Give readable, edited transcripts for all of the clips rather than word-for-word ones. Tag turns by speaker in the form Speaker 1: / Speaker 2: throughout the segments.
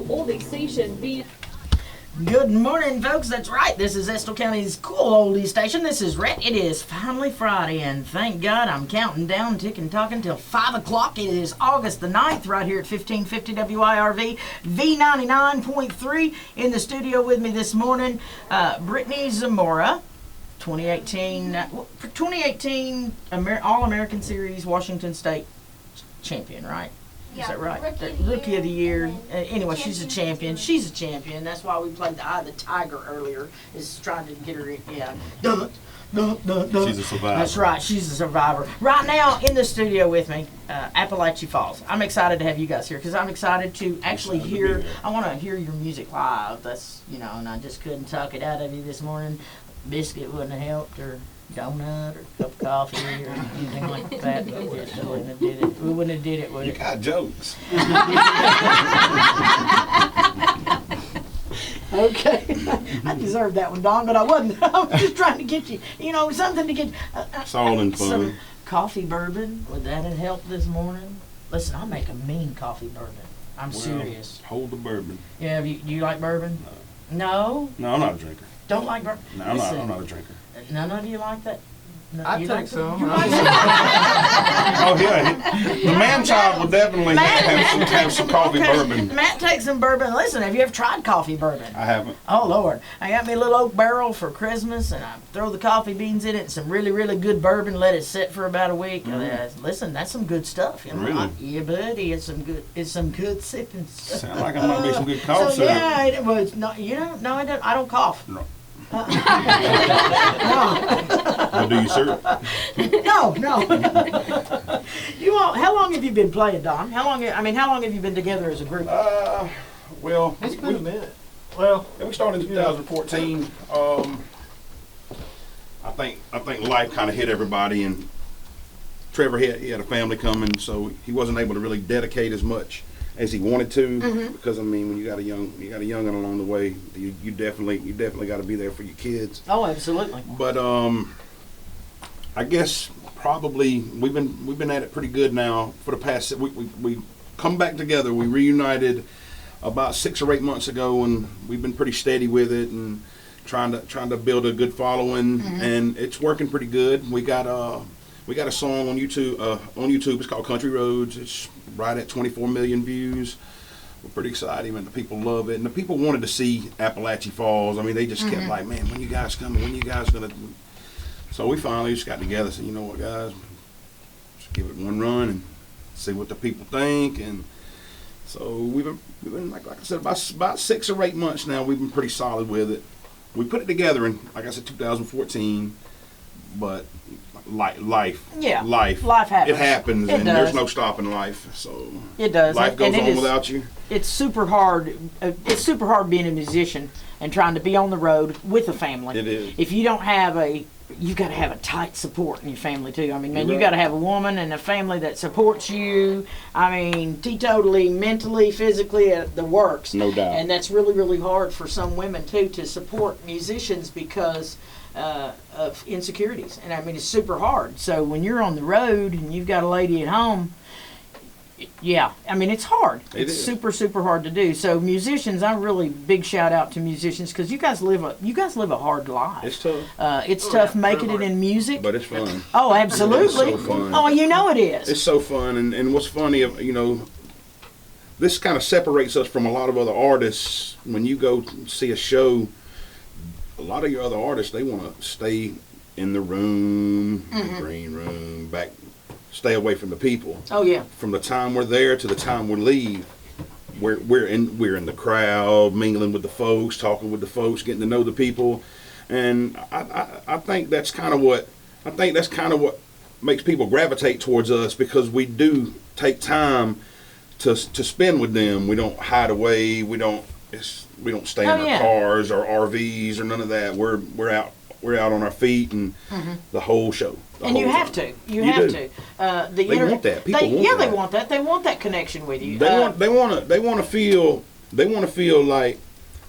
Speaker 1: cool oldie station.
Speaker 2: Good morning, folks. That's right. This is Estill County's cool oldie station. This is Rhett. It is finally Friday, and thank God I'm counting down, ticking, talking till 5 o'clock. It is August the 9th, right here at 1550 WIRV, V99.3. In the studio with me this morning, Brittany Zamora, 2018 All-American Series Washington State champion, right?
Speaker 3: Yeah,
Speaker 2: Is that right?
Speaker 3: Rookie of the
Speaker 2: year.
Speaker 3: year.
Speaker 2: Anyway, she's a champion. She's a champion. That's why we played the Eye of the Tiger earlier, is trying to get her in. Yeah.
Speaker 4: She's a survivor.
Speaker 2: That's right. She's a survivor. Right now, in the studio with me, Apalachee Falls. I'm excited to have you guys here because I'm excited to actually hear. I want to hear your music live. That's, and I just couldn't talk it out of you this morning. Biscuit wouldn't have helped, or donut, or cup of coffee, or anything like that. We wouldn't have did it. We wouldn't have did it, would
Speaker 4: You
Speaker 2: it?
Speaker 4: got jokes.
Speaker 2: Okay, I deserved that one, Don, but I wasn't. I was just trying to get you, something to get.
Speaker 4: It's all in fun.
Speaker 2: Some coffee bourbon. Would that have helped this morning? Listen, I'll make a mean coffee bourbon. I'm serious.
Speaker 4: Hold the bourbon.
Speaker 2: Yeah, do you like bourbon? No.
Speaker 4: No, I'm not a drinker.
Speaker 2: Don't like bourbon?
Speaker 4: No, I'm
Speaker 2: Listen,
Speaker 4: not a drinker.
Speaker 2: None of you like that? No,
Speaker 5: I'd
Speaker 2: you
Speaker 5: take
Speaker 2: like
Speaker 5: some.
Speaker 2: You like some?
Speaker 4: Oh yeah, the man child will definitely have some coffee
Speaker 2: okay.
Speaker 4: bourbon.
Speaker 2: Matt takes some bourbon. Listen, have you ever tried coffee bourbon?
Speaker 4: I haven't.
Speaker 2: Oh Lord, I got me a little oak barrel for Christmas, and I throw the coffee beans in it and some really, really good bourbon. Let it sit for about a week. Listen, that's some good stuff.
Speaker 4: Really?
Speaker 2: Yeah, buddy, it's some good sipping stuff.
Speaker 4: Sound like I might be some good cough
Speaker 2: So
Speaker 4: syrup.
Speaker 2: yeah, it was no, no, I don't cough.
Speaker 4: No.
Speaker 2: No,
Speaker 4: But do you syrup?
Speaker 2: no. How long have you been playing, Don? How long have you been together as a group?
Speaker 4: Well,
Speaker 5: It's been a minute.
Speaker 4: Well, we started in 2014. I think life kind of hit everybody, and Trevor he had a family coming, so he wasn't able to really dedicate as much as he wanted to. Because when you got a young'un along the way, you definitely got to be there for your kids.
Speaker 2: Oh, absolutely.
Speaker 4: But I guess probably we've been at it pretty good now for the past. We come back together. We reunited about 6 or 8 months ago, and we've been pretty steady with it and trying to build a good following, and it's working pretty good. We got a song on YouTube. It's called Country Roads. It's right at 24 million views. We're pretty excited, man. The people love it, and the people wanted to see Apalachee Falls. They just kept like, man, when you guys coming? When you guys gonna? So we finally just got together and said, you know what, guys, just give it one run and see what the people think. And so we've been like I said, about 6 or 8 months now. We've been pretty solid with it. We put it together in, like I said, 2014, but life
Speaker 2: happens.
Speaker 4: It happens,
Speaker 2: It
Speaker 4: and
Speaker 2: does.
Speaker 4: there's no stopping life. So
Speaker 2: It does.
Speaker 4: life goes
Speaker 2: And
Speaker 4: on
Speaker 2: it is-
Speaker 4: without you.
Speaker 2: It's super hard. It's super hard being a musician and trying to be on the road with a family.
Speaker 4: It is.
Speaker 2: If you don't have you got to have a tight support in your family too.
Speaker 4: You're
Speaker 2: you
Speaker 4: right.
Speaker 2: got to have a woman and a family that supports you. Teetotally, mentally, physically, the works.
Speaker 4: No doubt.
Speaker 2: And that's really, really hard for some women too to support musicians because of insecurities. And it's super hard. So when you're on the road and you've got a lady at home, it's hard.
Speaker 4: It
Speaker 2: It's
Speaker 4: is.
Speaker 2: super, super hard to do. So musicians, I really big shout out to musicians because you guys live a hard life.
Speaker 4: It's tough,
Speaker 2: It's tough making it in music.
Speaker 4: but it's fun.
Speaker 2: Oh, absolutely.
Speaker 4: It's so fun.
Speaker 2: Oh, it is.
Speaker 4: It's so fun, and what's funny, this kind of separates us from a lot of other artists. When you go see a show, a lot of your other artists, they want to stay in the room, the green room, stay away from the people.
Speaker 2: Oh yeah.
Speaker 4: From the time we're there to the time we leave, we're in the crowd, mingling with the folks, talking with the folks, getting to know the people, and I think that's kind of what makes people gravitate towards us, because we do take time to spend with them. We don't hide away. We don't stay in our cars or RVs or none of that. We're out on our feet and the whole show.
Speaker 2: And you have to. You have to.
Speaker 4: They want that. People want that.
Speaker 2: They want that. They want that connection with you.
Speaker 4: They want to feel like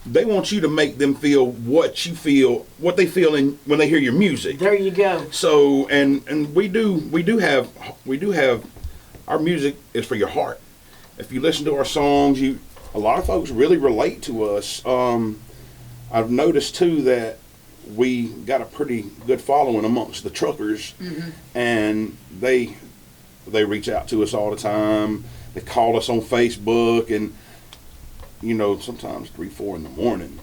Speaker 4: they want you to make them feel what they feel when they hear your music.
Speaker 2: There you go.
Speaker 4: So and we do have our music is for your heart. If you listen to our songs, a lot of folks really relate to us. I've noticed too that we got a pretty good following amongst the truckers, and they reach out to us all the time. They call us on Facebook, and sometimes 3, 4 in the morning.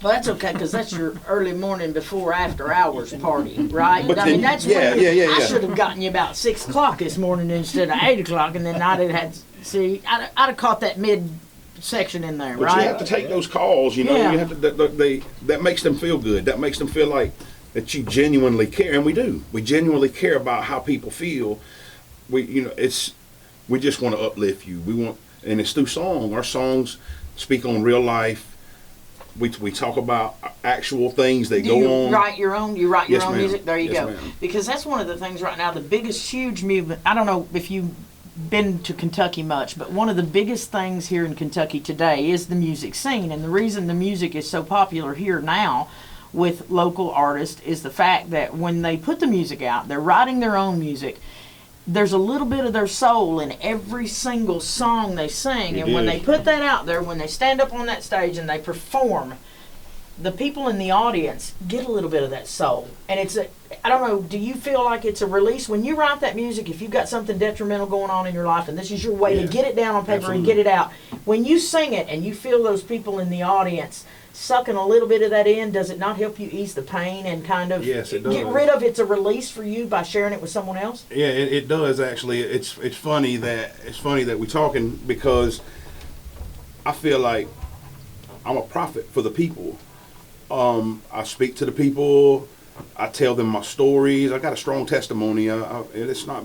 Speaker 2: Well, that's okay, because that's your early morning before after hours party, right?
Speaker 4: But
Speaker 2: I mean,
Speaker 4: then-
Speaker 2: that's
Speaker 4: yeah,
Speaker 2: when
Speaker 4: yeah.
Speaker 2: I should have gotten you about 6 o'clock this morning instead of 8 o'clock, and then I'd have caught that mid section in there,
Speaker 4: But
Speaker 2: right?
Speaker 4: you have to take those calls.
Speaker 2: Yeah.
Speaker 4: You have to. That makes them feel good. That makes them feel like that you genuinely care, and we do. We genuinely care about how people feel. We just want to uplift you. We want, and it's through song. Our songs speak on real life. We talk about actual things that
Speaker 2: Do
Speaker 4: go
Speaker 2: you
Speaker 4: on.
Speaker 2: You write your own
Speaker 4: Yes, ma'am.
Speaker 2: music? There you
Speaker 4: Yes,
Speaker 2: go.
Speaker 4: ma'am.
Speaker 2: Because that's one of the things right now, the biggest huge movement. I don't know if you've been to Kentucky much, but one of the biggest things here in Kentucky today is the music scene. And the reason the music is so popular here now with local artists is the fact that when they put the music out, they're writing their own music. There's a little bit of their soul in every single song they sing.
Speaker 4: It
Speaker 2: And when
Speaker 4: is.
Speaker 2: they put that out there, when they stand up on that stage and they perform, the people in the audience get a little bit of that soul. And I don't know, do you feel like it's a release? When you write that music, if you've got something detrimental going on in your life and this is your way
Speaker 4: Yeah.
Speaker 2: to get it down on paper
Speaker 4: Absolutely.
Speaker 2: and get it out, when you sing it and you feel those people in the audience sucking a little bit of that in, does it not help you ease the pain and kind of
Speaker 4: Yes, it
Speaker 2: get
Speaker 4: does.
Speaker 2: rid of it's a release for you by sharing it with someone else?
Speaker 4: Yeah, it does actually. It's funny that we're talking, because I feel like I'm a prophet for the people. I speak to the people. I tell them my stories. I got a strong testimony. It's not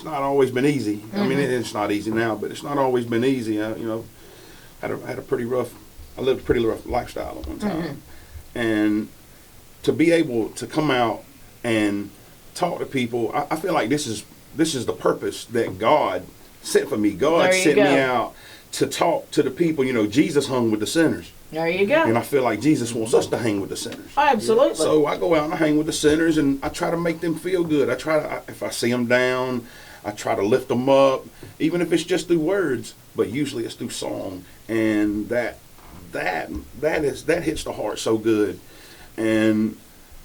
Speaker 4: always been easy. I mean, it's not easy now, but it's not always been easy. I lived a pretty rough lifestyle at one time, and to be able to come out and talk to people, I feel like this is the purpose that God sent for me. God
Speaker 2: There you
Speaker 4: sent
Speaker 2: go.
Speaker 4: me out to talk to the people. Jesus hung with the sinners.
Speaker 2: There you go.
Speaker 4: And I feel like Jesus wants us to hang with the sinners.
Speaker 2: Oh, absolutely.
Speaker 4: So I go out and I hang with the sinners, and I try to make them feel good. If I see them down, I try to lift them up, even if it's just through words. But usually it's through song, and that hits the heart so good. And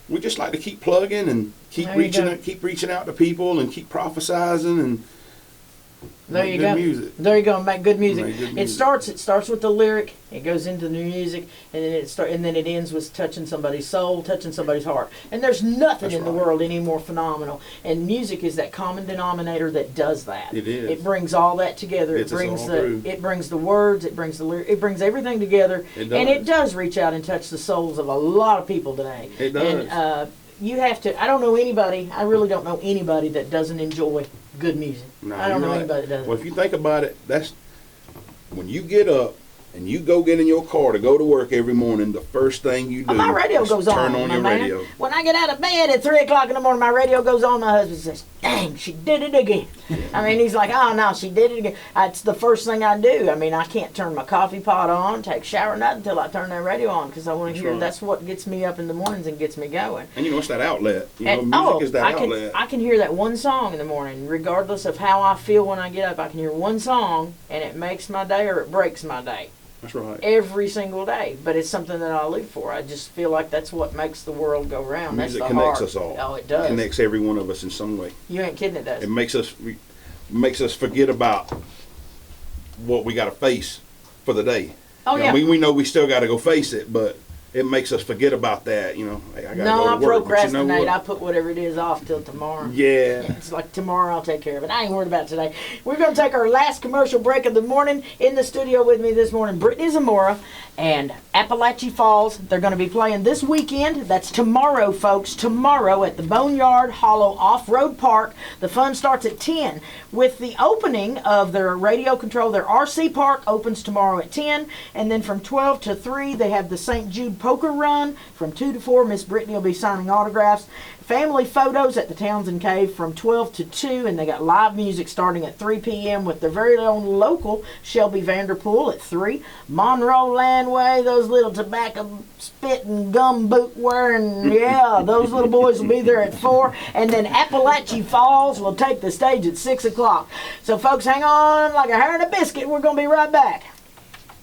Speaker 4: we just like to keep plugging and keep
Speaker 2: There you go.
Speaker 4: keep reaching out to people, and keep prophesizing and
Speaker 2: There
Speaker 4: make
Speaker 2: you
Speaker 4: good
Speaker 2: go.
Speaker 4: music.
Speaker 2: There you go. Make good music.
Speaker 4: Make good
Speaker 2: It
Speaker 4: music.
Speaker 2: starts with the lyric. It goes into the music, and then it ends with touching somebody's soul, touching somebody's heart. And there's nothing
Speaker 4: That's
Speaker 2: in the
Speaker 4: right.
Speaker 2: world any more phenomenal. And music is that common denominator that does that.
Speaker 4: It is.
Speaker 2: It brings all that together.
Speaker 4: Gets us all through.
Speaker 2: It brings the words. It brings the lyric. It brings everything together.
Speaker 4: It
Speaker 2: And it
Speaker 4: does.
Speaker 2: does reach out and touch the souls of a lot of people today.
Speaker 4: It does.
Speaker 2: And you have to. I don't know anybody. I really don't know anybody that doesn't enjoy good music.
Speaker 4: No,
Speaker 2: I don't
Speaker 4: you're
Speaker 2: know
Speaker 4: right.
Speaker 2: anybody that doesn't.
Speaker 4: Well, if you think about it, that's when you get up and you go get in your car to go to work every morning. The first thing you do,
Speaker 2: My radio
Speaker 4: is
Speaker 2: goes
Speaker 4: turn
Speaker 2: on,
Speaker 4: on
Speaker 2: my
Speaker 4: your
Speaker 2: man.
Speaker 4: radio.
Speaker 2: When I get out of bed at 3 o'clock in the morning, my radio goes on. My husband says, "Dang, she did it again." I mean, he's like, "Oh no, she did it again." It's the first thing I do. I mean, I can't turn my coffee pot on, take a shower, nothing until I turn that radio on, because I want to
Speaker 4: That's
Speaker 2: hear.
Speaker 4: right.
Speaker 2: That's what gets me up in the mornings and gets me going.
Speaker 4: And it's that outlet.
Speaker 2: And,
Speaker 4: Music is that
Speaker 2: I
Speaker 4: outlet.
Speaker 2: can hear that one song in the morning, regardless of how I feel when I get up. I can hear one song, and it makes my day or it breaks my day.
Speaker 4: That's right.
Speaker 2: Every single day, but it's something that I live for. I just feel like that's what makes the world go round.
Speaker 4: Music
Speaker 2: That's the
Speaker 4: connects
Speaker 2: heart.
Speaker 4: us all.
Speaker 2: Oh, it does.
Speaker 4: Connects every one of us in some way.
Speaker 2: You ain't kidding, it does.
Speaker 4: It makes us forget about what we got to face for the day.
Speaker 2: Oh,
Speaker 4: You
Speaker 2: yeah.
Speaker 4: know, we know we still got to go face it, but it makes us forget about that. Hey, I got to
Speaker 2: No,
Speaker 4: go to
Speaker 2: I
Speaker 4: work. But you know
Speaker 2: procrastinate.
Speaker 4: what?
Speaker 2: I put whatever it is off till tomorrow.
Speaker 4: Yeah.
Speaker 2: It's like tomorrow I'll take care of it. I ain't worried about it today. We're going to take our last commercial break of the morning. In the studio with me this morning, Brittany Zamora and Appalachia Falls. They're going to be playing this weekend. That's tomorrow, folks. Tomorrow at the Boneyard Hollow Off-Road Park. The fun starts at 10. With the opening of their radio control, their RC park opens tomorrow at 10. And then from 12 to 3, they have the St. Jude Poker Run. From 2 to 4, Miss Brittany will be signing autographs. Family photos at the Townsend Cave from 12 to 2, and they got live music starting at 3 p.m. with their very own local Shelby Vanderpool at 3. Monroe Landway, those little tobacco spitting gum boot wearing, yeah, those little boys will be there at 4. And then Appalachia Falls will take the stage at 6 o'clock. So folks, hang on like a hair and a biscuit. We're going to be right back.